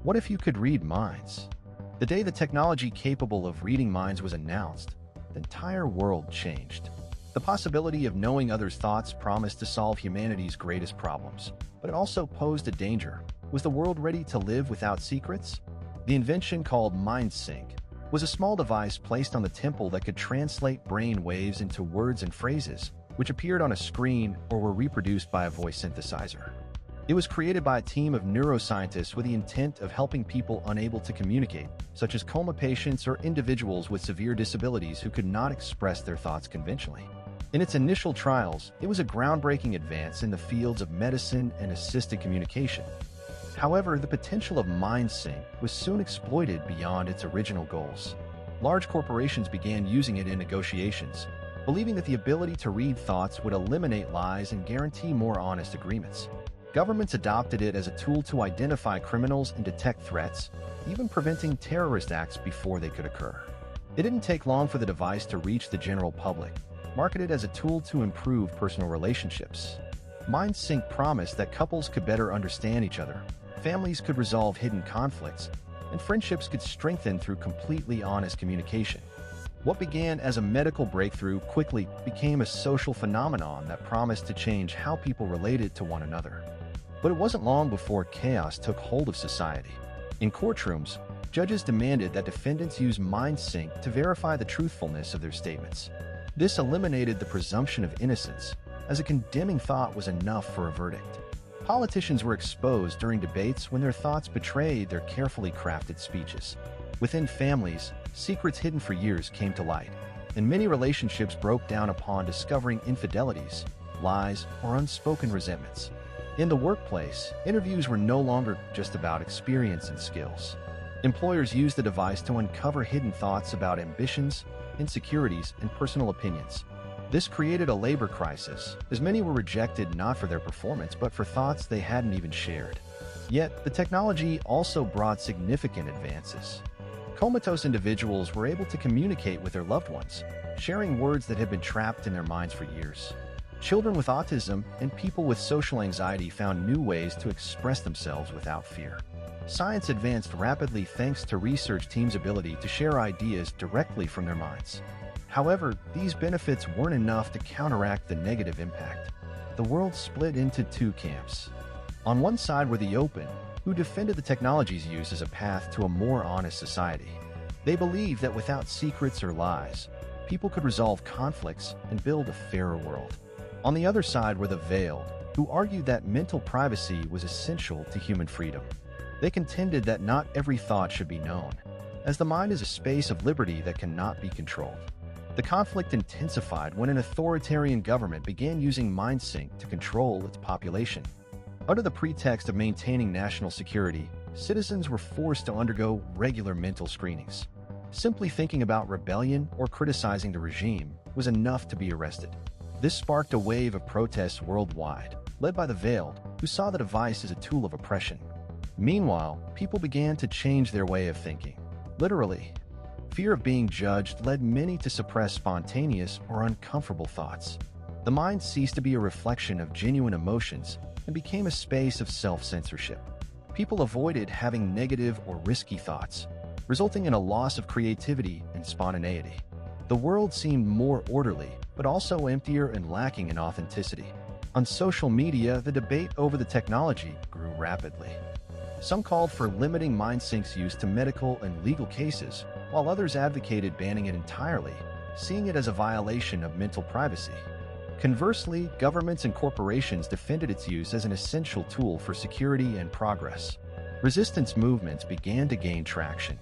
What if you could read minds? The day the technology capable of reading minds was announced, the entire world changed. The possibility of knowing others' thoughts promised to solve humanity's greatest problems, but it also posed a danger. Was the world ready to live without secrets? The invention called MindSync was a small device placed on the temple that could translate brain waves into words and phrases, which appeared on a screen or were reproduced by a voice synthesizer. It was created by a team of neuroscientists with the intent of helping people unable to communicate, such as coma patients or individuals with severe disabilities who could not express their thoughts conventionally. In its initial trials, it was a groundbreaking advance in the fields of medicine and assisted communication. However, the potential of MindSync was soon exploited beyond its original goals. Large corporations began using it in negotiations, believing that the ability to read thoughts would eliminate lies and guarantee more honest agreements. Governments adopted it as a tool to identify criminals and detect threats, even preventing terrorist acts before they could occur. It didn't take long for the device to reach the general public, marketed as a tool to improve personal relationships. MindSync promised that couples could better understand each other, families could resolve hidden conflicts, and friendships could strengthen through completely honest communication. What began as a medical breakthrough quickly became a social phenomenon that promised to change how people related to one another. But it wasn't long before chaos took hold of society. In courtrooms, judges demanded that defendants use MindSync to verify the truthfulness of their statements. This eliminated the presumption of innocence, as a condemning thought was enough for a verdict. Politicians were exposed during debates when their thoughts betrayed their carefully crafted speeches. Within families, secrets hidden for years came to light, and many relationships broke down upon discovering infidelities, lies, or unspoken resentments. In the workplace, interviews were no longer just about experience and skills. Employers used the device to uncover hidden thoughts about ambitions, insecurities, and personal opinions. This created a labor crisis, as many were rejected not for their performance but for thoughts they hadn't even shared. Yet, the technology also brought significant advances. Comatose individuals were able to communicate with their loved ones, sharing words that had been trapped in their minds for years. Children with autism and people with social anxiety found new ways to express themselves without fear. Science advanced rapidly thanks to research teams' ability to share ideas directly from their minds. However, these benefits weren't enough to counteract the negative impact. The world split into two camps. On one side were the open, who defended the technology's use as a path to a more honest society. They believed that without secrets or lies, people could resolve conflicts and build a fairer world. On the other side were the veiled, who argued that mental privacy was essential to human freedom. They contended that not every thought should be known, as the mind is a space of liberty that cannot be controlled. The conflict intensified when an authoritarian government began using MindSync to control its population. Under the pretext of maintaining national security, citizens were forced to undergo regular mental screenings. Simply thinking about rebellion or criticizing the regime was enough to be arrested. This sparked a wave of protests worldwide, led by the veiled, who saw the device as a tool of oppression. Meanwhile, people began to change their way of thinking. Literally, fear of being judged led many to suppress spontaneous or uncomfortable thoughts. The mind ceased to be a reflection of genuine emotions and became a space of self-censorship. People avoided having negative or risky thoughts, resulting in a loss of creativity and spontaneity. The world seemed more orderly, but also emptier and lacking in authenticity. On social media, the debate over the technology grew rapidly. Some called for limiting MindSync's use to medical and legal cases, while others advocated banning it entirely, seeing it as a violation of mental privacy. Conversely, governments and corporations defended its use as an essential tool for security and progress. Resistance movements began to gain traction.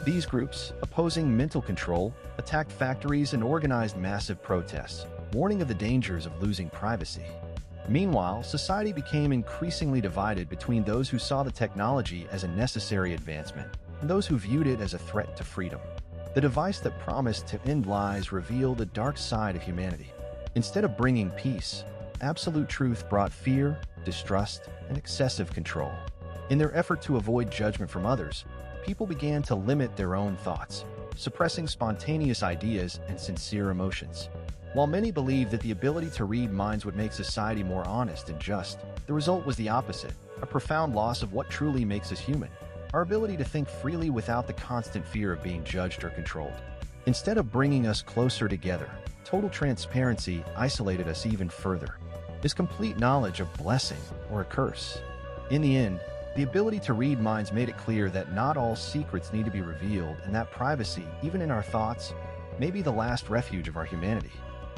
These groups, opposing mental control, attacked factories and organized massive protests, warning of the dangers of losing privacy. Meanwhile, society became increasingly divided between those who saw the technology as a necessary advancement and those who viewed it as a threat to freedom. The device that promised to end lies revealed a dark side of humanity. Instead of bringing peace, absolute truth brought fear, distrust, and excessive control. In their effort to avoid judgment from others, people began to limit their own thoughts, suppressing spontaneous ideas and sincere emotions. While many believed that the ability to read minds would make society more honest and just, the result was the opposite, a profound loss of what truly makes us human. our ability to think freely without the constant fear of being judged or controlled. Instead of bringing us closer together, total transparency isolated us even further. Is complete knowledge a blessing or a curse? In the end, the ability to read minds made it clear that not all secrets need to be revealed and that privacy, even in our thoughts, may be the last refuge of our humanity.